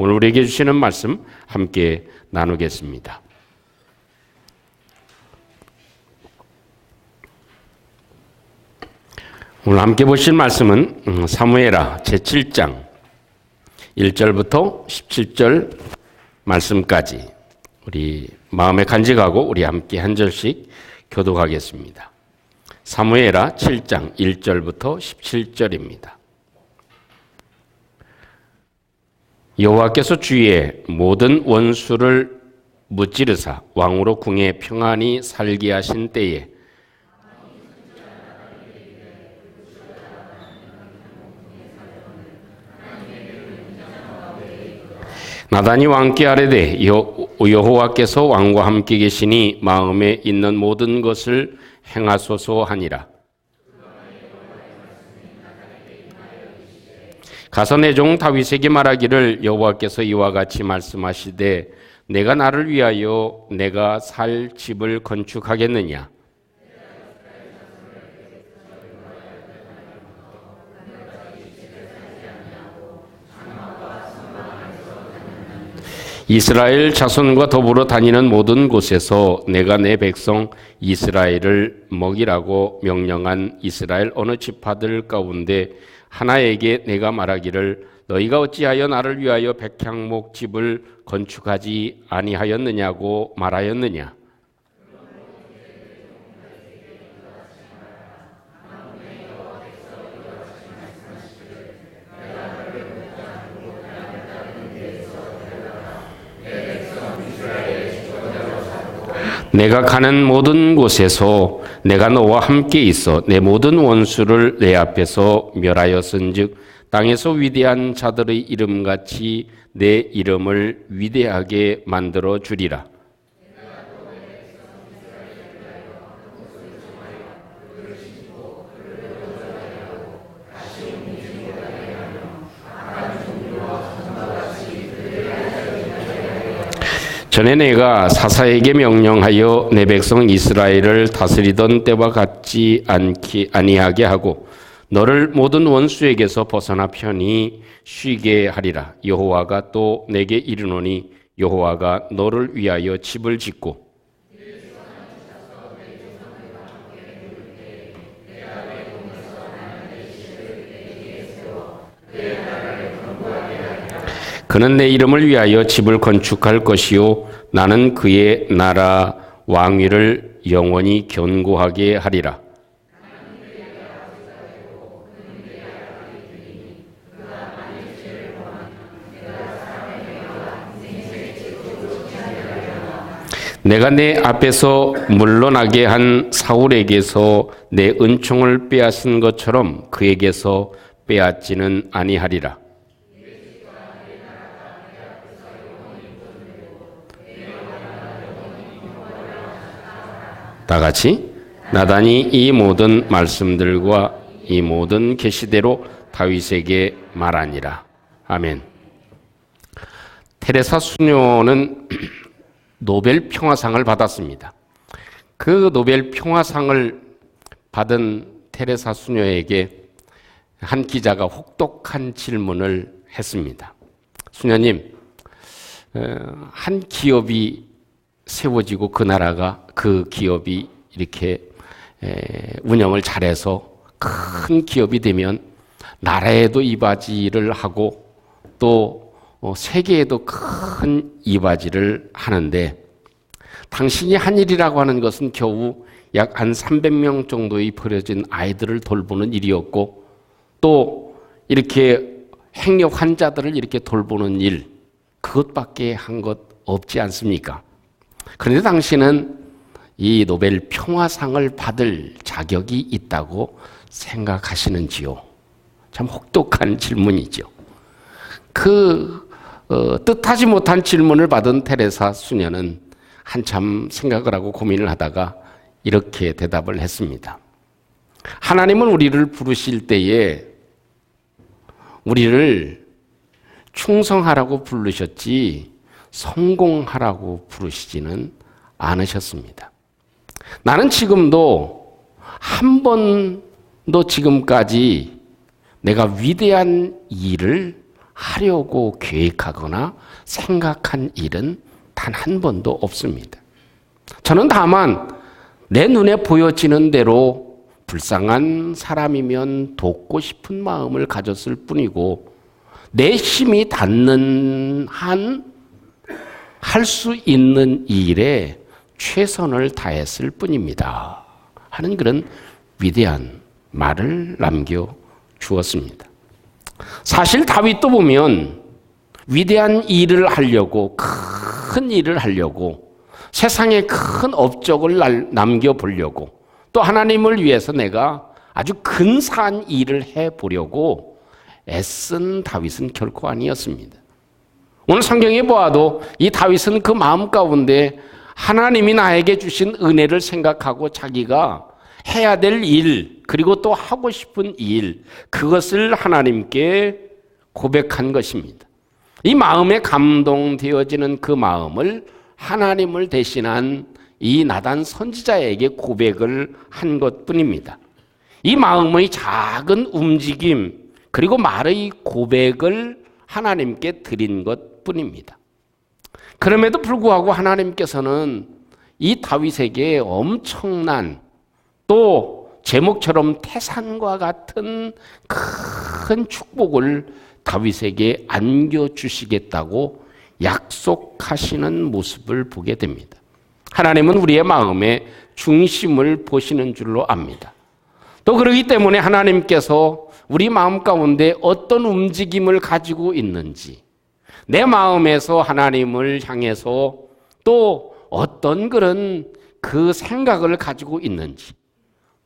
오늘 우리에게 주시는 말씀 함께 나누겠습니다. 오늘 함께 보실 말씀은 사무엘하 제7장 1절부터 17절 말씀까지 우리 마음에 간직하고 우리 함께 한 절씩 교독하겠습니다. 사무엘하 7장 1절부터 17절입니다. 여호와께서 주의 모든 원수를 무찌르사 왕으로 궁에 평안히 살게 하신 때에 나단이 왕께 아뢰되 여호와께서 왕과 함께 계시니 마음에 있는 모든 것을 행하소서 하니라. 가서 내 종 다윗에게 말하기를 여호와께서 이와 같이 말씀하시되 내가 나를 위하여 내가 살 집을 건축하겠느냐. 이스라엘 자손과 더불어 다니는 모든 곳에서 내가 내 백성 이스라엘을 먹이라고 명령한 이스라엘 어느 지파들 가운데 하나에게 내가 말하기를 너희가 어찌하여 나를 위하여 백향목 집을 건축하지 아니하였느냐고 말하였느냐. 내가 가는 모든 곳에서 내가 너와 함께 있어 내 모든 원수를 내 앞에서 멸하였은즉 땅에서 위대한 자들의 이름같이 내 이름을 위대하게 만들어 주리라. 전에 내가 사사에게 명령하여 내 백성 이스라엘을 다스리던 때와 같지 아니하게 하고 너를 모든 원수에게서 벗어나 편히 쉬게 하리라. 여호와가 또 내게 이르노니 여호와가 너를 위하여 집을 짓고 그는 내 이름을 위하여 집을 건축할 것이요 나는 그의 나라 왕위를 영원히 견고하게 하리라. 내가 내 앞에서 물러나게 한 사울에게서 내 은총을 빼앗은 것처럼 그에게서 빼앗지는 아니하리라. 다 같이 나단이 이 모든 말씀들과 이 모든 계시대로 다윗에게 말하니라. 아멘. 테레사 수녀는 노벨 평화상을 받았습니다. 그 노벨 평화상을 받은 테레사 수녀에게 한 기자가 혹독한 질문을 했습니다. 수녀님, 한 기업이 세워지고 그 나라가 그 기업이 이렇게 운영을 잘해서 큰 기업이 되면 나라에도 이바지를 하고 또 세계에도 큰 이바지를 하는데 당신이 한 일이라고 하는 것은 겨우 약 한 300명 정도의 버려진 아이들을 돌보는 일이었고 또 이렇게 행력 환자들을 이렇게 돌보는 일 그것밖에 한 것 없지 않습니까? 그런데 당신은 이 노벨 평화상을 받을 자격이 있다고 생각하시는지요? 참 혹독한 질문이죠. 뜻하지 못한 질문을 받은 테레사 수녀는 한참 생각을 하고 고민을 하다가 이렇게 대답을 했습니다. 하나님은 우리를 부르실 때에 우리를 충성하라고 부르셨지 성공하라고 부르시지는 않으셨습니다. 나는 지금도 한 번도 지금까지 내가 위대한 일을 하려고 계획하거나 생각한 일은 단 한 번도 없습니다. 저는 다만 내 눈에 보여지는 대로 불쌍한 사람이면 돕고 싶은 마음을 가졌을 뿐이고 내 힘이 닿는 한 할 수 있는 일에 최선을 다했을 뿐입니다. 하는 그런 위대한 말을 남겨주었습니다. 사실 다윗도 보면 위대한 일을 하려고 큰 일을 하려고 세상에 큰 업적을 남겨보려고 또 하나님을 위해서 내가 아주 근사한 일을 해보려고 애쓴 다윗은 결코 아니었습니다. 오늘 성경에 보아도 이 다윗은 그 마음 가운데 하나님이 나에게 주신 은혜를 생각하고 자기가 해야 될 일, 그리고 또 하고 싶은 일, 그것을 하나님께 고백한 것입니다. 이 마음에 감동되어지는 그 마음을 하나님을 대신한 이 나단 선지자에게 고백을 한 것뿐입니다. 이 마음의 작은 움직임, 그리고 말의 고백을 하나님께 드린 것뿐입니다. 그럼에도 불구하고 하나님께서는 이 다윗에게 엄청난 또 제목처럼 태산과 같은 큰 축복을 다윗에게 안겨주시겠다고 약속하시는 모습을 보게 됩니다. 하나님은 우리의 마음의 중심을 보시는 줄로 압니다. 또 그렇기 때문에 하나님께서 우리 마음 가운데 어떤 움직임을 가지고 있는지, 내 마음에서 하나님을 향해서 또 어떤 그런 그 생각을 가지고 있는지,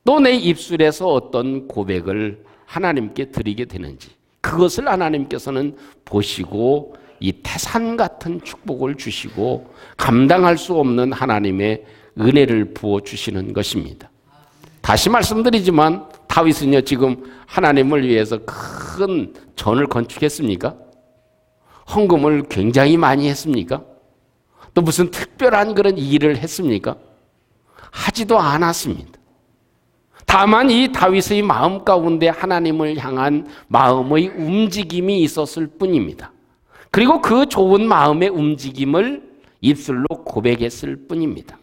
또 내 입술에서 어떤 고백을 하나님께 드리게 되는지, 그것을 하나님께서는 보시고 이 태산 같은 축복을 주시고 감당할 수 없는 하나님의 은혜를 부어주시는 것입니다. 다시 말씀드리지만 다윗은요, 지금 하나님을 위해서 큰 전을 건축했습니까? 헌금을 굉장히 많이 했습니까? 또 무슨 특별한 그런 일을 했습니까? 하지도 않았습니다. 다만 이 다윗의 마음 가운데 하나님을 향한 마음의 움직임이 있었을 뿐입니다. 그리고 그 좋은 마음의 움직임을 입술로 고백했을 뿐입니다.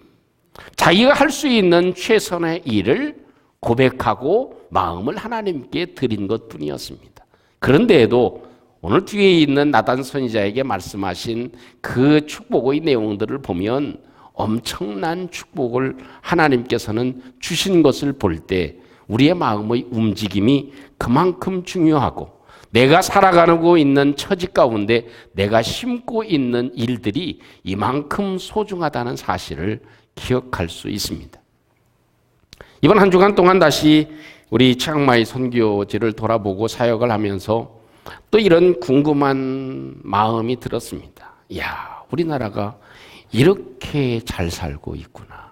자기가 할 수 있는 최선의 일을 고백하고 마음을 하나님께 드린 것뿐이었습니다. 그런데도 오늘 뒤에 있는 나단 선지자에게 말씀하신 그 축복의 내용들을 보면 엄청난 축복을 하나님께서는 주신 것을 볼 때 우리의 마음의 움직임이 그만큼 중요하고 내가 살아가고 있는 처지 가운데 내가 심고 있는 일들이 이만큼 소중하다는 사실을 기억할 수 있습니다. 이번 한 주간 동안 다시 우리 치앙마이 선교지를 돌아보고 사역을 하면서 또 이런 궁금한 마음이 들었습니다. 이야, 우리나라가 이렇게 잘 살고 있구나.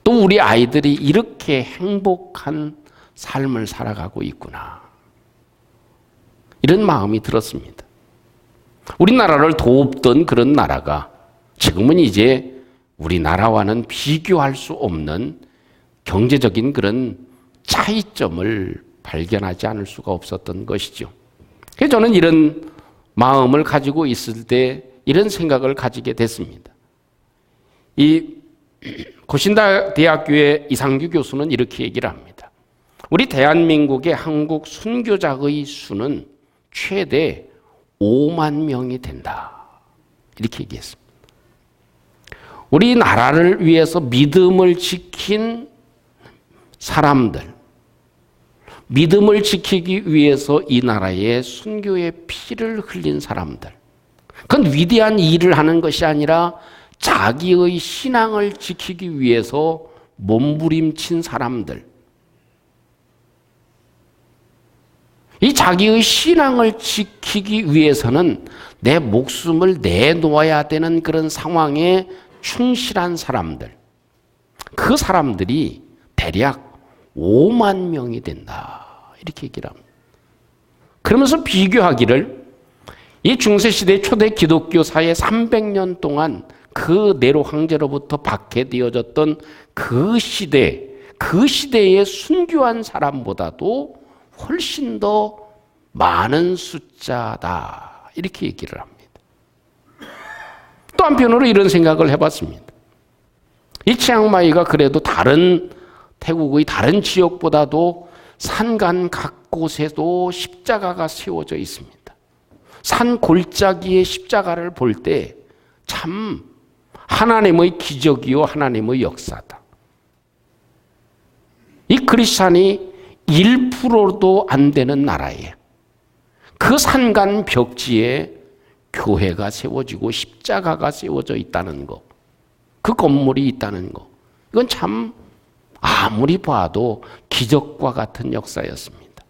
또 우리 아이들이 이렇게 행복한 삶을 살아가고 있구나. 이런 마음이 들었습니다. 우리나라를 돕던 그런 나라가 지금은 이제 우리나라와는 비교할 수 없는 경제적인 그런 차이점을 발견하지 않을 수가 없었던 것이죠. 그래서 저는 이런 마음을 가지고 있을 때 이런 생각을 가지게 됐습니다. 이 고신다 대학교의 이상규 교수는 이렇게 얘기를 합니다. 우리 대한민국의 한국 순교자의 수는 최대 5만 명이 된다. 이렇게 얘기했습니다. 우리나라를 위해서 믿음을 지킨 사람들, 믿음을 지키기 위해서 이 나라에 순교의 피를 흘린 사람들, 그건 위대한 일을 하는 것이 아니라 자기의 신앙을 지키기 위해서 몸부림친 사람들, 이 자기의 신앙을 지키기 위해서는 내 목숨을 내놓아야 되는 그런 상황에 충실한 사람들, 그 사람들이 대략 5만 명이 된다. 이렇게 얘기를 합니다. 그러면서 비교하기를 이 중세시대 초대 기독교사의 300년 동안 그 네로 황제로부터 박해되어졌던 그 시대의 순교한 사람보다도 훨씬 더 많은 숫자다. 이렇게 얘기를 합니다. 또 한편으로 이런 생각을 해봤습니다. 이 치앙마이가 그래도 다른 태국의 다른 지역보다도 산간 각 곳에도 십자가가 세워져 있습니다. 산 골짜기의 십자가를 볼 때 참 하나님의 기적이요 하나님의 역사다. 이 크리스찬이 1%도 안 되는 나라에 그 산간 벽지에 교회가 세워지고 십자가가 세워져 있다는 것, 그 건물이 있다는 것, 이건 참 아무리 봐도 기적과 같은 역사였습니다.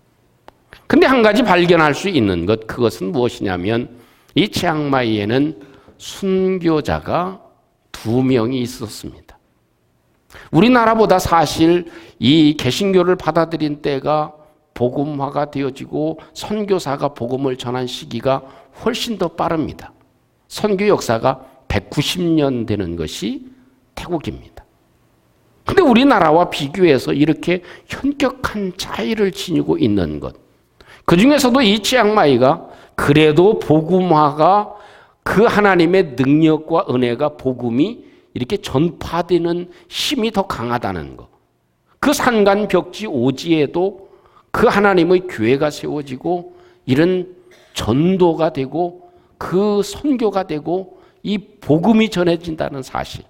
근데 한 가지 발견할 수 있는 것, 그것은 무엇이냐면 이 치앙마이에는 순교자가 2명이 있었습니다. 우리나라보다 사실 이 개신교를 받아들인 때가 복음화가 되어지고 선교사가 복음을 전한 시기가 훨씬 더 빠릅니다. 선교 역사가 190년 되는 것이 태국입니다. 근데 우리나라와 비교해서 이렇게 현격한 차이를 지니고 있는 것, 그 중에서도 이 치앙마이가 그래도 복음화가 그 하나님의 능력과 은혜가 복음이 이렇게 전파되는 힘이 더 강하다는 것, 그 산간 벽지 오지에도 그 하나님의 교회가 세워지고 이런 전도가 되고 그 선교가 되고 이 복음이 전해진다는 사실,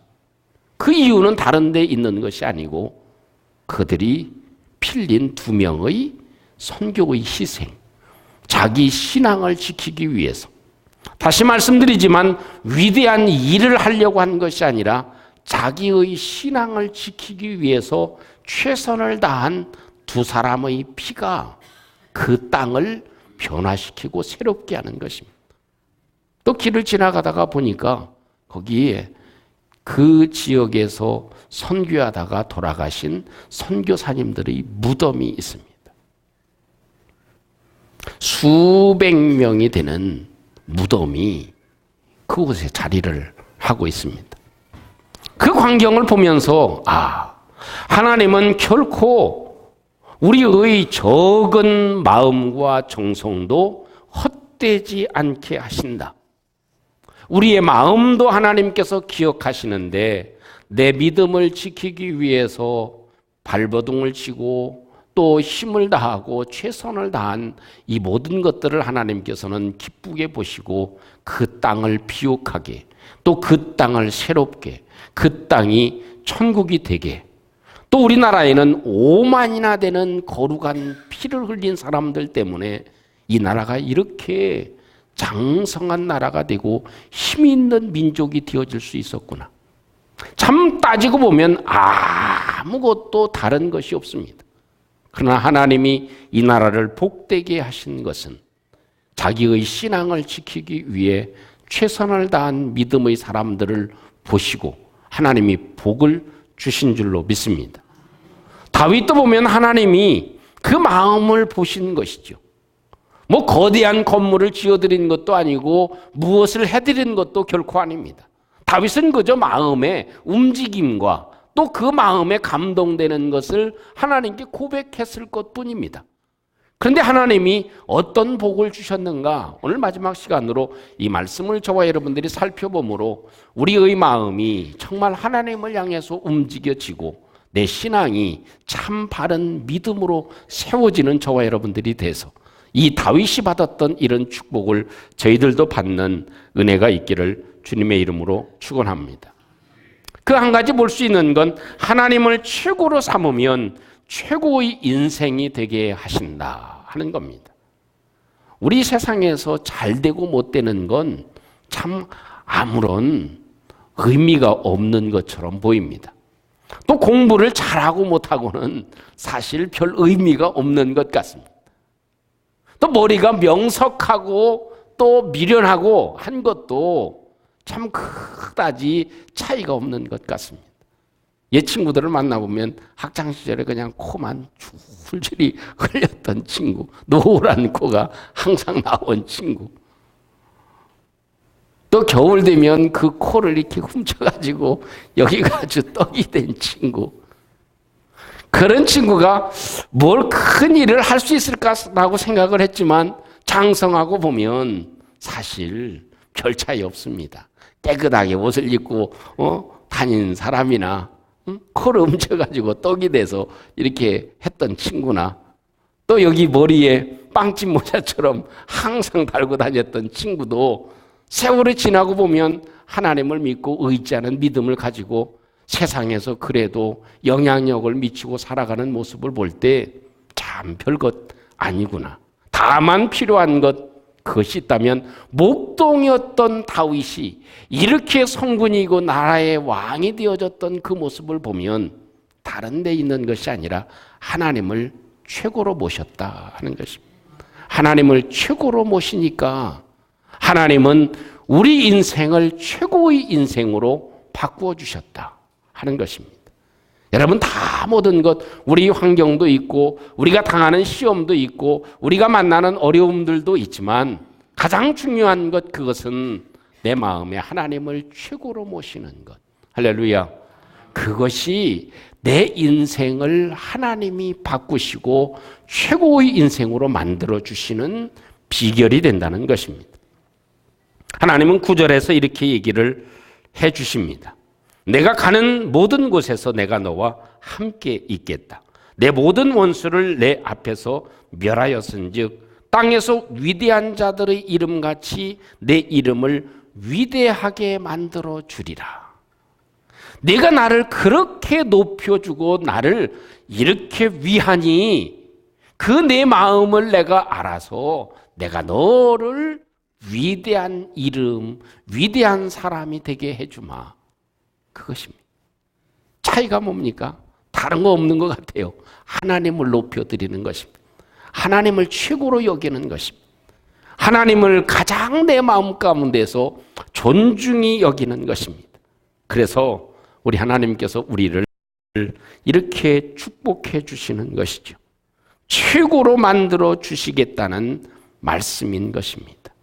그 이유는 다른 데 있는 것이 아니고 그들이 필린 2명의 선교의 희생, 자기 신앙을 지키기 위해서, 다시 말씀드리지만 위대한 일을 하려고 한 것이 아니라 자기의 신앙을 지키기 위해서 최선을 다한 2사람의 피가 그 땅을 변화시키고 새롭게 하는 것입니다. 또 길을 지나가다가 보니까 거기에 그 지역에서 선교하다가 돌아가신 선교사님들의 무덤이 있습니다. 수백 명이 되는 무덤이 그곳에 자리를 하고 있습니다. 그 광경을 보면서 하나님은 결코 우리의 적은 마음과 정성도 헛되지 않게 하신다. 우리의 마음도 하나님께서 기억하시는데 내 믿음을 지키기 위해서 발버둥을 치고 또 힘을 다하고 최선을 다한 이 모든 것들을 하나님께서는 기쁘게 보시고 그 땅을 비옥하게, 또 그 땅을 새롭게, 그 땅이 천국이 되게, 또 우리나라에는 5만이나 되는 거룩한 피를 흘린 사람들 때문에 이 나라가 이렇게 장성한 나라가 되고 힘 있는 민족이 되어질 수 있었구나. 참 따지고 보면 아무것도 다른 것이 없습니다. 그러나 하나님이 이 나라를 복되게 하신 것은 자기의 신앙을 지키기 위해 최선을 다한 믿음의 사람들을 보시고 하나님이 복을 주신 줄로 믿습니다. 다윗도 보면 하나님이 그 마음을 보신 것이죠. 뭐 거대한 건물을 지어드린 것도 아니고 무엇을 해드린 것도 결코 아닙니다. 다윗은 그저 마음의 움직임과 또 그 마음에 감동되는 것을 하나님께 고백했을 것뿐입니다. 그런데 하나님이 어떤 복을 주셨는가? 오늘 마지막 시간으로 이 말씀을 저와 여러분들이 살펴보므로 우리의 마음이 정말 하나님을 향해서 움직여지고 내 신앙이 참 바른 믿음으로 세워지는 저와 여러분들이 돼서 이 다윗이 받았던 이런 축복을 저희들도 받는 은혜가 있기를 주님의 이름으로 축원합니다. 그 한 가지 볼 수 있는 건 하나님을 최고로 삼으면 최고의 인생이 되게 하신다 하는 겁니다. 우리 세상에서 잘 되고 못 되는 건 참 아무런 의미가 없는 것처럼 보입니다. 또 공부를 잘하고 못하고는 사실 별 의미가 없는 것 같습니다. 또 머리가 명석하고 또 미련하고 한 것도 참 그다지 차이가 없는 것 같습니다. 옛 친구들을 만나보면 학창시절에 그냥 코만 줄줄이 흘렸던 친구, 노란 코가 항상 나온 친구, 또 겨울 되면 그 코를 이렇게 훔쳐가지고 여기가 아주 떡이 된 친구, 그런 친구가 뭘 큰 일을 할 수 있을까라고 생각을 했지만 장성하고 보면 사실 별 차이 없습니다. 깨끗하게 옷을 입고 다니는 사람이나 코를 훔쳐가지고 떡이 돼서 이렇게 했던 친구나 또 여기 머리에 빵집 모자처럼 항상 달고 다녔던 친구도 세월이 지나고 보면 하나님을 믿고 의지하는 믿음을 가지고 세상에서 그래도 영향력을 미치고 살아가는 모습을 볼 때 참 별것 아니구나. 다만 필요한 것 그것이 있다면 목동이었던 다윗이 이렇게 성군이고 나라의 왕이 되어졌던 그 모습을 보면 다른 데 있는 것이 아니라 하나님을 최고로 모셨다 하는 것입니다. 하나님을 최고로 모시니까 하나님은 우리 인생을 최고의 인생으로 바꾸어 주셨다 하는 것입니다. 여러분 다 모든 것 우리 환경도 있고 우리가 당하는 시험도 있고 우리가 만나는 어려움들도 있지만 가장 중요한 것 그것은 내 마음에 하나님을 최고로 모시는 것. 할렐루야. 그것이 내 인생을 하나님이 바꾸시고 최고의 인생으로 만들어 주시는 비결이 된다는 것입니다. 하나님은 9절에서 이렇게 얘기를 해 주십니다. 내가 가는 모든 곳에서 내가 너와 함께 있겠다. 내 모든 원수를 내 앞에서 멸하였은즉 땅에서 위대한 자들의 이름같이 내 이름을 위대하게 만들어 주리라. 내가 나를 그렇게 높여주고 나를 이렇게 위하니 그 내 마음을 내가 알아서 내가 너를 위대한 이름, 위대한 사람이 되게 해주마. 그것입니다. 차이가 뭡니까? 다른 거 없는 것 같아요. 하나님을 높여드리는 것입니다. 하나님을 최고로 여기는 것입니다. 하나님을 가장 내 마음 가운데서 존중히 여기는 것입니다. 그래서 우리 하나님께서 우리를 이렇게 축복해 주시는 것이죠. 최고로 만들어 주시겠다는 말씀인 것입니다.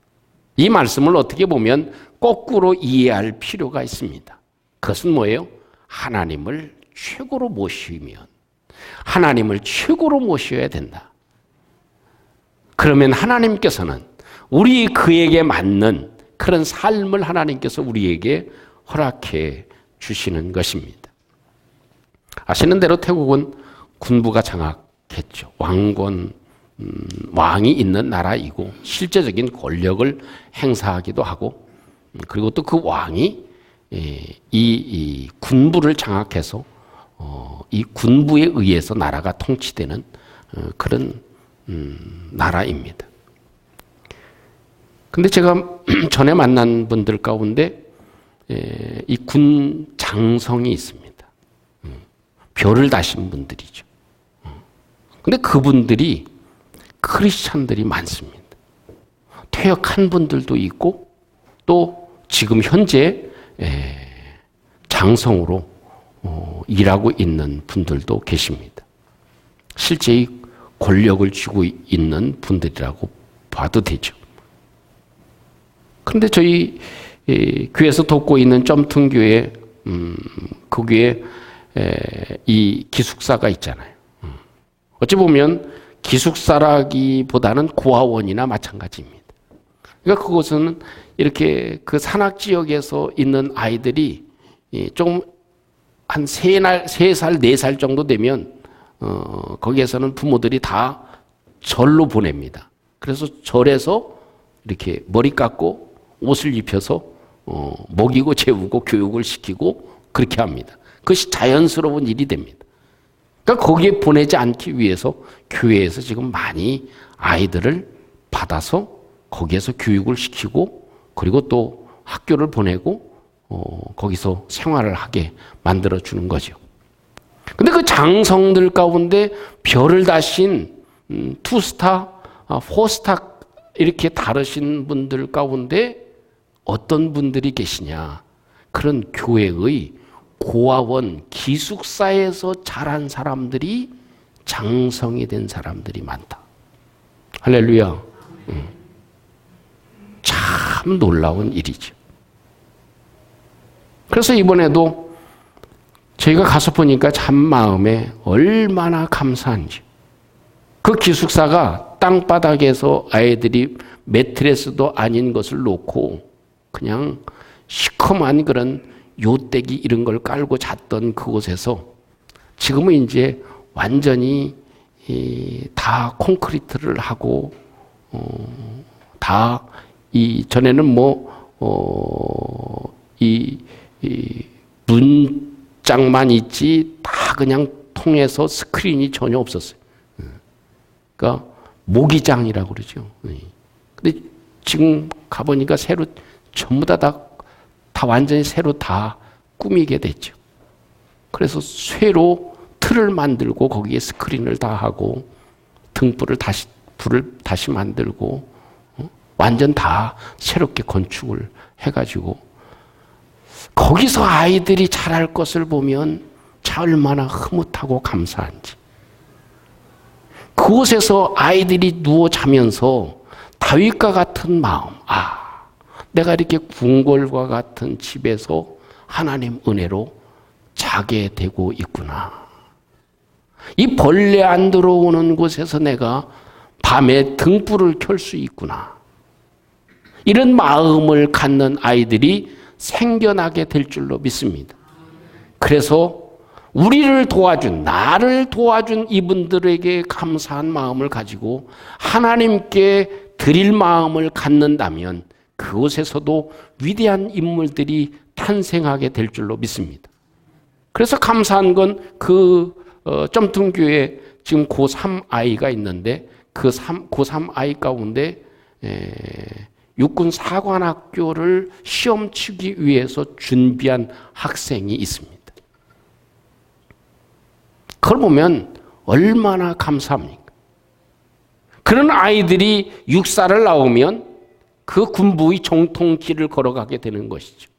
이 말씀을 어떻게 보면 거꾸로 이해할 필요가 있습니다. 그것은 뭐예요? 하나님을 최고로 모시면 하나님을 최고로 모셔야 된다. 그러면 하나님께서는 우리 그에게 맞는 그런 삶을 하나님께서 우리에게 허락해 주시는 것입니다. 아시는 대로 태국은 군부가 장악했죠. 왕권, 왕이 있는 나라이고 실제적인 권력을 행사하기도 하고 그리고 또 그 왕이 이 군부를 장악해서 이 군부에 의해서 나라가 통치되는 그런 나라입니다. 근데 제가 전에 만난 분들 가운데 이 군 장성이 있습니다. 별을 다신 분들이죠. 근데 그분들이 크리스찬들이 많습니다. 퇴역한 분들도 있고 또 지금 현재 장성으로 일하고 있는 분들도 계십니다. 실제 권력을 쥐고 있는 분들이라고 봐도 되죠. 그런데 저희 교회에서 돕고 있는 점통교회 거기에 이 기숙사가 있잖아요. 어찌 보면 기숙사라기보다는 고아원이나 마찬가지입니다. 그러니까 그곳은 이렇게 그 산악 지역에서 있는 아이들이 좀 한 3살, 4살 정도 되면 거기에서는 부모들이 다 절로 보냅니다. 그래서 절에서 이렇게 머리 깎고 옷을 입혀서 먹이고 재우고 교육을 시키고 그렇게 합니다. 그것이 자연스러운 일이 됩니다. 그러니까 거기에 보내지 않기 위해서 교회에서 지금 많이 아이들을 받아서 거기에서 교육을 시키고 그리고 또 학교를 보내고 거기서 생활을 하게 만들어주는 거죠. 근데 그 장성들 가운데 별을 다신 2스타, 4스타 이렇게 다르신 분들 가운데 어떤 분들이 계시냐. 그런 교회의 고아원, 기숙사에서 자란 사람들이 장성이 된 사람들이 많다. 할렐루야. 참 놀라운 일이죠. 그래서 이번에도 저희가 가서 보니까 참 마음에 얼마나 감사한지. 그 기숙사가 땅바닥에서 아이들이 매트레스도 아닌 것을 놓고 그냥 시커먼 그런 요대기 이런 걸 깔고 잤던 그곳에서 지금은 이제 완전히 다 콘크리트를 하고 다 전에는 문짝만 있지 다 그냥 통해서 스크린이 전혀 없었어요. 그러니까 모기장이라고 그러죠. 근데 지금 가보니까 새로 전부 다 완전히 새로 다 꾸미게 됐죠. 그래서 쇠로 틀을 만들고 거기에 스크린을 다 하고 불을 다시 만들고 완전 다 새롭게 건축을 해가지고 거기서 아이들이 자랄 것을 보면 얼마나 흐뭇하고 감사한지. 그곳에서 아이들이 누워 자면서 다윗과 같은 마음, 내가 이렇게 궁궐과 같은 집에서 하나님 은혜로 자게 되고 있구나. 이 벌레 안 들어오는 곳에서 내가 밤에 등불을 켤 수 있구나. 이런 마음을 갖는 아이들이 생겨나게 될 줄로 믿습니다. 그래서 나를 도와준 이분들에게 감사한 마음을 가지고 하나님께 드릴 마음을 갖는다면 그곳에서도 위대한 인물들이 탄생하게 될 줄로 믿습니다. 그래서 감사한 건 점통교회에 지금 고3 아이가 있는데 고3 아이 가운데 육군 사관학교를 시험 치기 위해서 준비한 학생이 있습니다. 그걸 보면 얼마나 감사합니까? 그런 아이들이 육사를 나오면 그 군부의 정통길을 걸어가게 되는 것이죠.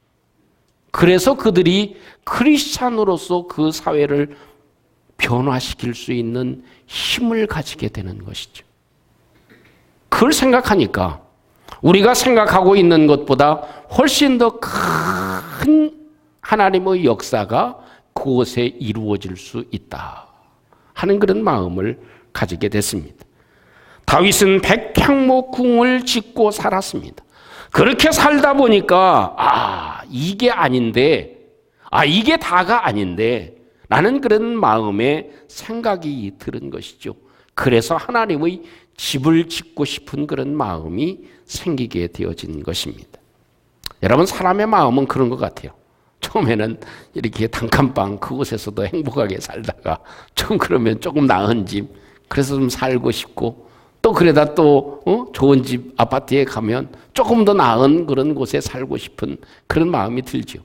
그래서 그들이 크리스찬으로서 그 사회를 변화시킬 수 있는 힘을 가지게 되는 것이죠. 그걸 생각하니까 우리가 생각하고 있는 것보다 훨씬 더 큰 하나님의 역사가 그곳에 이루어질 수 있다 하는 그런 마음을 가지게 됐습니다. 다윗은 백향목궁을 짓고 살았습니다. 그렇게 살다 보니까 이게 아닌데, 이게 다가 아닌데 라는 그런 마음에 생각이 들은 것이죠. 그래서 하나님의 집을 짓고 싶은 그런 마음이 생기게 되어진 것입니다. 여러분, 사람의 마음은 그런 것 같아요. 처음에는 이렇게 단칸방 그곳에서도 행복하게 살다가 좀 그러면 조금 나은 집, 그래서 좀 살고 싶고, 또 그러다 또 좋은 집 아파트에 가면 조금 더 나은 그런 곳에 살고 싶은 그런 마음이 들죠.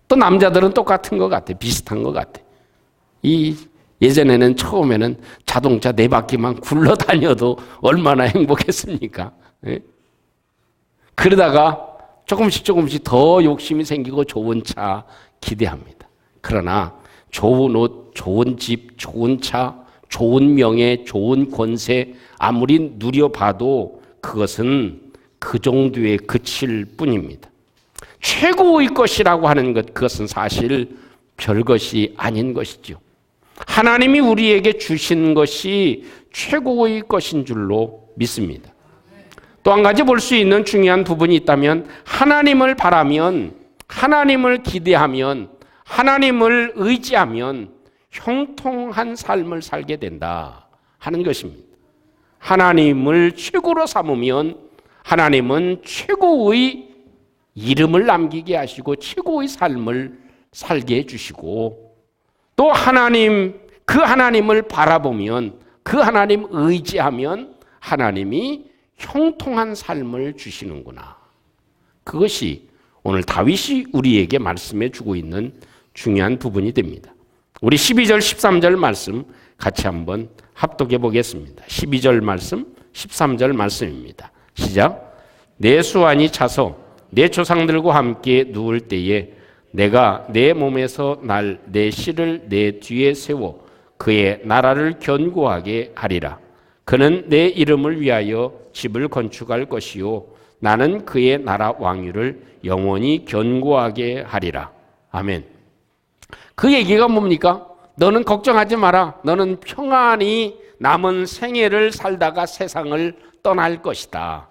또 남자들은 똑같은 것 같아. 비슷한 것 같아. 예전에는 처음에는 자동차 4바퀴만 굴러다녀도 얼마나 행복했습니까? 예? 그러다가 조금씩 더 욕심이 생기고 좋은 차 기대합니다. 그러나 좋은 옷, 좋은 집, 좋은 차, 좋은 명예, 좋은 권세 아무리 누려봐도 그것은 그 정도에 그칠 뿐입니다. 최고의 것이라고 하는 것, 그것은 사실 별것이 아닌 것이죠. 하나님이 우리에게 주신 것이 최고의 것인 줄로 믿습니다. 또 한 가지 볼 수 있는 중요한 부분이 있다면 하나님을 바라면, 하나님을 기대하면, 하나님을 의지하면 형통한 삶을 살게 된다 하는 것입니다. 하나님을 최고로 삼으면 하나님은 최고의 이름을 남기게 하시고 최고의 삶을 살게 해주시고, 또 그 하나님을 바라보면, 그 하나님 의지하면 하나님이 형통한 삶을 주시는구나. 그것이 오늘 다윗이 우리에게 말씀해 주고 있는 중요한 부분이 됩니다. 우리 12절 13절 말씀 같이 한번 합독해 보겠습니다. 12절 말씀 13절 말씀입니다. 시작. 내 수완이 차서 내 조상들과 함께 누울 때에 내가 내 몸에서 내 씨를 내 뒤에 세워 그의 나라를 견고하게 하리라. 그는 내 이름을 위하여 집을 건축할 것이요 나는 그의 나라 왕위를 영원히 견고하게 하리라. 아멘. 그 얘기가 뭡니까? 너는 걱정하지 마라. 너는 평안히 남은 생애를 살다가 세상을 떠날 것이다.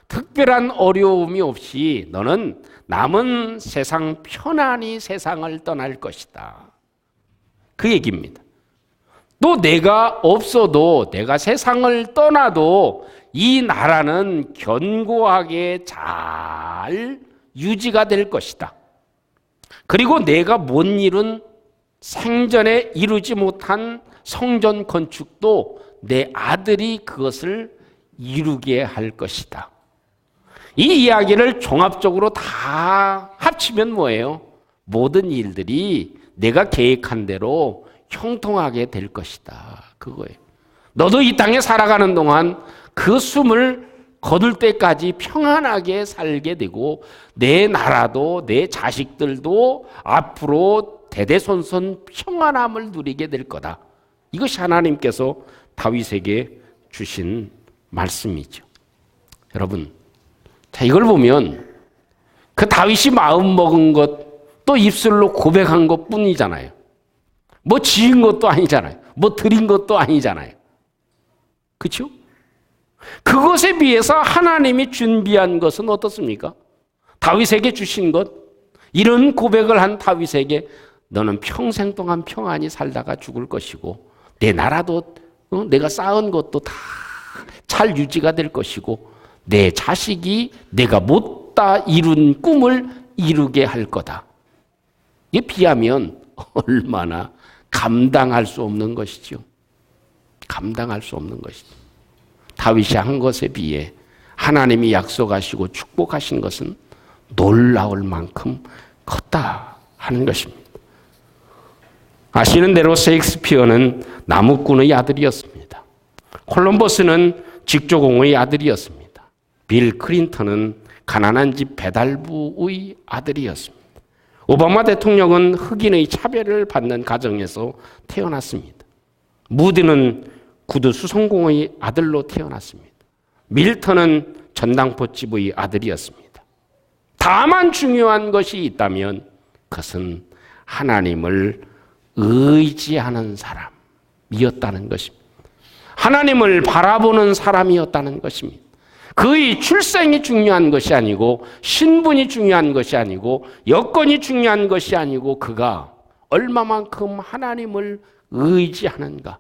특별한 어려움이 없이 너는 남은 세상 편안히 세상을 떠날 것이다. 그 얘기입니다. 또 내가 없어도 내가 세상을 떠나도 이 나라는 견고하게 잘 유지가 될 것이다. 그리고 내가 못 이룬 생전에 이루지 못한 성전 건축도 내 아들이 그것을 이루게 할 것이다. 이 이야기를 종합적으로 다 합치면 뭐예요? 모든 일들이 내가 계획한 대로 형통하게 될 것이다. 그거예요. 너도 이 땅에 살아가는 동안 그 숨을 거둘 때까지 평안하게 살게 되고 내 나라도 내 자식들도 앞으로 대대손손 평안함을 누리게 될 거다. 이것이 하나님께서 다윗에게 주신 말씀이죠. 여러분, 자, 이걸 보면 그 다윗이 마음 먹은 것 또 입술로 고백한 것 뿐이잖아요. 뭐 지은 것도 아니잖아요. 뭐 드린 것도 아니잖아요. 그렇죠? 그것에 비해서 하나님이 준비한 것은 어떻습니까? 다윗에게 주신 것, 이런 고백을 한 다윗에게 너는 평생 동안 평안히 살다가 죽을 것이고 내 나라도 내가 쌓은 것도 다 잘 유지가 될 것이고 내 자식이 내가 못다 이룬 꿈을 이루게 할 거다. 이게 비하면 얼마나 감당할 수 없는 것이죠. 감당할 수 없는 것이죠. 다윗이 한 것에 비해 하나님이 약속하시고 축복하신 것은 놀라울 만큼 컸다 하는 것입니다. 아시는 대로 셰익스피어는 나무꾼의 아들이었습니다. 콜럼버스는 직조공의 아들이었습니다. 빌 클린턴은 가난한 집 배달부의 아들이었습니다. 오바마 대통령은 흑인의 차별을 받는 가정에서 태어났습니다. 무디는 구두 수송공의 아들로 태어났습니다. 밀턴은 전당포집의 아들이었습니다. 다만 중요한 것이 있다면 그것은 하나님을 의지하는 사람이었다는 것입니다. 하나님을 바라보는 사람이었다는 것입니다. 그의 출생이 중요한 것이 아니고 신분이 중요한 것이 아니고 여건이 중요한 것이 아니고 그가 얼마만큼 하나님을 의지하는가.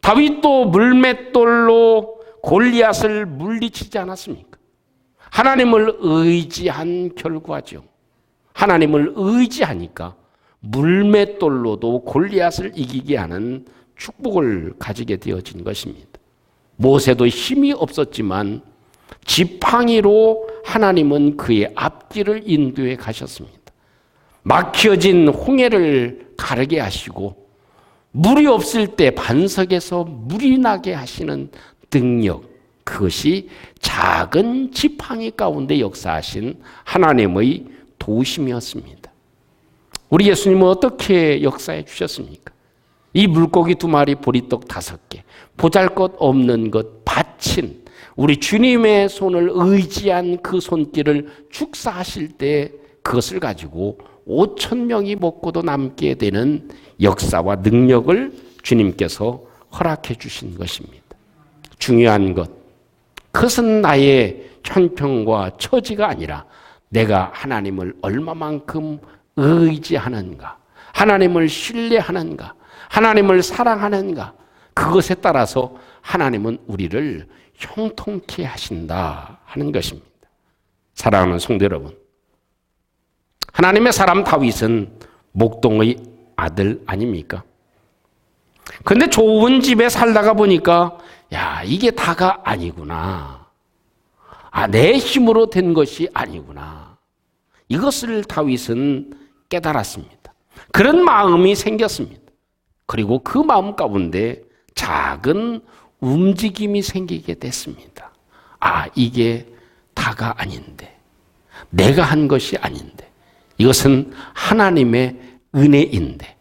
다윗도 물맷돌로 골리앗을 물리치지 않았습니까? 하나님을 의지한 결과죠. 하나님을 의지하니까 물맷돌로도 골리앗을 이기게 하는 축복을 가지게 되어진 것입니다. 모세도 힘이 없었지만 지팡이로 하나님은 그의 앞길을 인도해 가셨습니다. 막혀진 홍해를 가르게 하시고 물이 없을 때 반석에서 물이 나게 하시는 능력, 그것이 작은 지팡이 가운데 역사하신 하나님의 도우심이었습니다. 우리 예수님은 어떻게 역사해 주셨습니까? 이 물고기 2마리, 보리떡 5개, 보잘것없는 것 바친 우리 주님의 손을 의지한 그 손길을 축사하실 때 그것을 가지고 5,000명이 먹고도 남게 되는 역사와 능력을 주님께서 허락해 주신 것입니다. 중요한 것, 그것은 나의 형편과 처지가 아니라 내가 하나님을 얼마만큼 의지하는가, 하나님을 신뢰하는가, 하나님을 사랑하는가, 그것에 따라서 하나님은 우리를 형통케 하신다 하는 것입니다. 사랑하는 성도 여러분, 하나님의 사람 다윗은 목동의 아들 아닙니까? 그런데 좋은 집에 살다가 보니까 야, 이게 다가 아니구나. 내 힘으로 된 것이 아니구나. 이것을 다윗은 깨달았습니다. 그런 마음이 생겼습니다. 그리고 그 마음 가운데 작은 움직임이 생기게 됐습니다. 이게 다가 아닌데, 내가 한 것이 아닌데, 이것은 하나님의 은혜인데,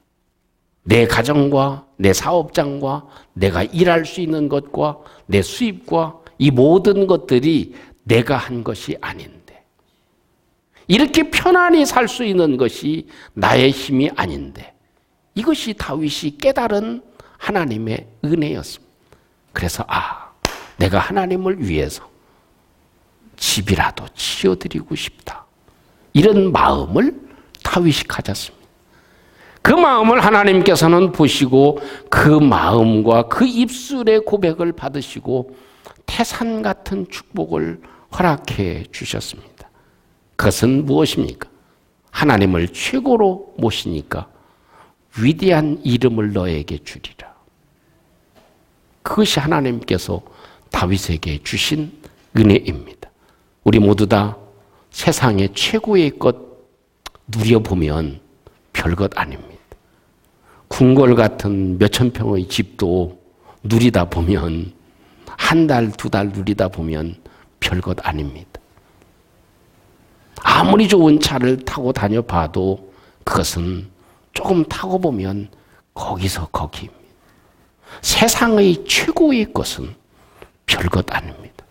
내 가정과 내 사업장과 내가 일할 수 있는 것과 내 수입과 이 모든 것들이 내가 한 것이 아닌데, 이렇게 편안히 살 수 있는 것이 나의 힘이 아닌데, 이것이 다윗이 깨달은 하나님의 은혜였습니다. 그래서 내가 하나님을 위해서 집이라도 지어드리고 싶다. 이런 마음을 다윗이 가졌습니다. 그 마음을 하나님께서는 보시고 그 마음과 그 입술의 고백을 받으시고 태산 같은 축복을 허락해 주셨습니다. 그것은 무엇입니까? 하나님을 최고로 모시니까 위대한 이름을 너에게 주리라. 그것이 하나님께서 다윗에게 주신 은혜입니다. 우리 모두 다 세상의 최고의 것 누려보면 별것 아닙니다. 궁궐 같은 몇천 평의 집도 누리다 보면 한 달, 두 달 누리다 보면 별것 아닙니다. 아무리 좋은 차를 타고 다녀봐도 그것은 조금 타고 보면 거기서 거기입니다. 세상의 최고의 것은 별것 아닙니다.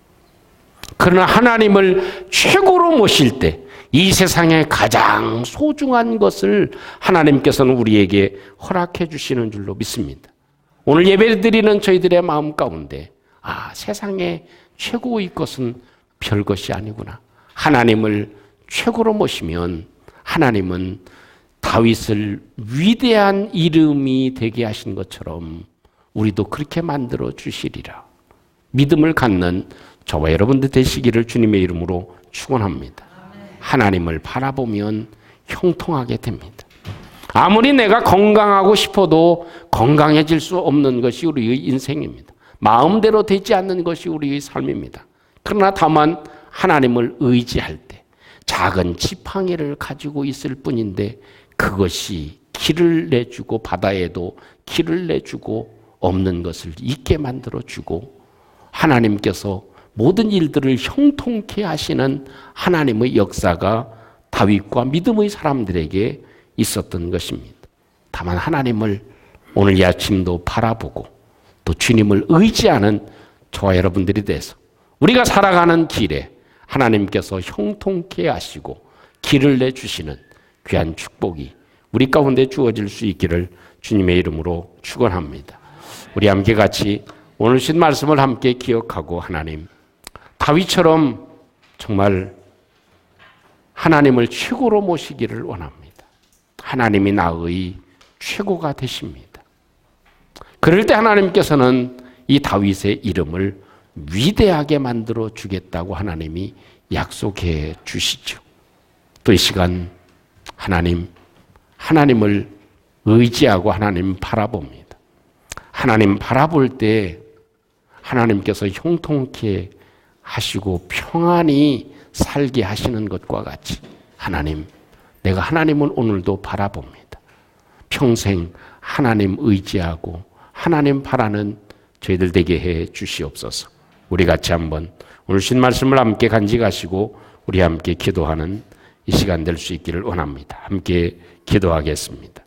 그러나 하나님을 최고로 모실 때 이 세상의 가장 소중한 것을 하나님께서는 우리에게 허락해 주시는 줄로 믿습니다. 오늘 예배드리는 저희들의 마음 가운데 세상의 최고의 것은 별것이 아니구나. 하나님을 최고로 모시면 하나님은 다윗을 위대한 이름이 되게 하신 것처럼 우리도 그렇게 만들어 주시리라. 믿음을 갖는 저와 여러분들 되시기를 주님의 이름으로 축원합니다. 하나님을 바라보면 형통하게 됩니다. 아무리 내가 건강하고 싶어도 건강해질 수 없는 것이 우리의 인생입니다. 마음대로 되지 않는 것이 우리의 삶입니다. 그러나 다만 하나님을 의지할 때 작은 지팡이를 가지고 있을 뿐인데 그것이 길을 내주고 바다에도 길을 내주고 없는 것을 있게 만들어주고 하나님께서 모든 일들을 형통케 하시는 하나님의 역사가 다윗과 믿음의 사람들에게 있었던 것입니다. 다만 하나님을 오늘 이 아침도 바라보고 또 주님을 의지하는 저와 여러분들이 돼서 우리가 살아가는 길에 하나님께서 형통케 하시고 길을 내주시는 귀한 축복이 우리 가운데 주어질 수 있기를 주님의 이름으로 축원합니다. 우리 함께 같이 오늘 주신 말씀을 함께 기억하고 하나님 다윗처럼 정말 하나님을 최고로 모시기를 원합니다. 하나님이 나의 최고가 되십니다. 그럴 때 하나님께서는 이 다윗의 이름을 위대하게 만들어 주겠다고 하나님이 약속해 주시죠. 또 이 시간 하나님을 의지하고 하나님 바라봅니다. 하나님 바라볼 때 하나님께서 형통케 하시고 평안히 살게 하시는 것과 같이 내가 하나님을 오늘도 바라봅니다. 평생 하나님 의지하고 하나님 바라는 저희들 되게 해 주시옵소서. 우리 같이 한번 오늘 신 말씀을 함께 간직하시고 우리 함께 기도하는 이 시간 될 수 있기를 원합니다. 함께 기도하겠습니다.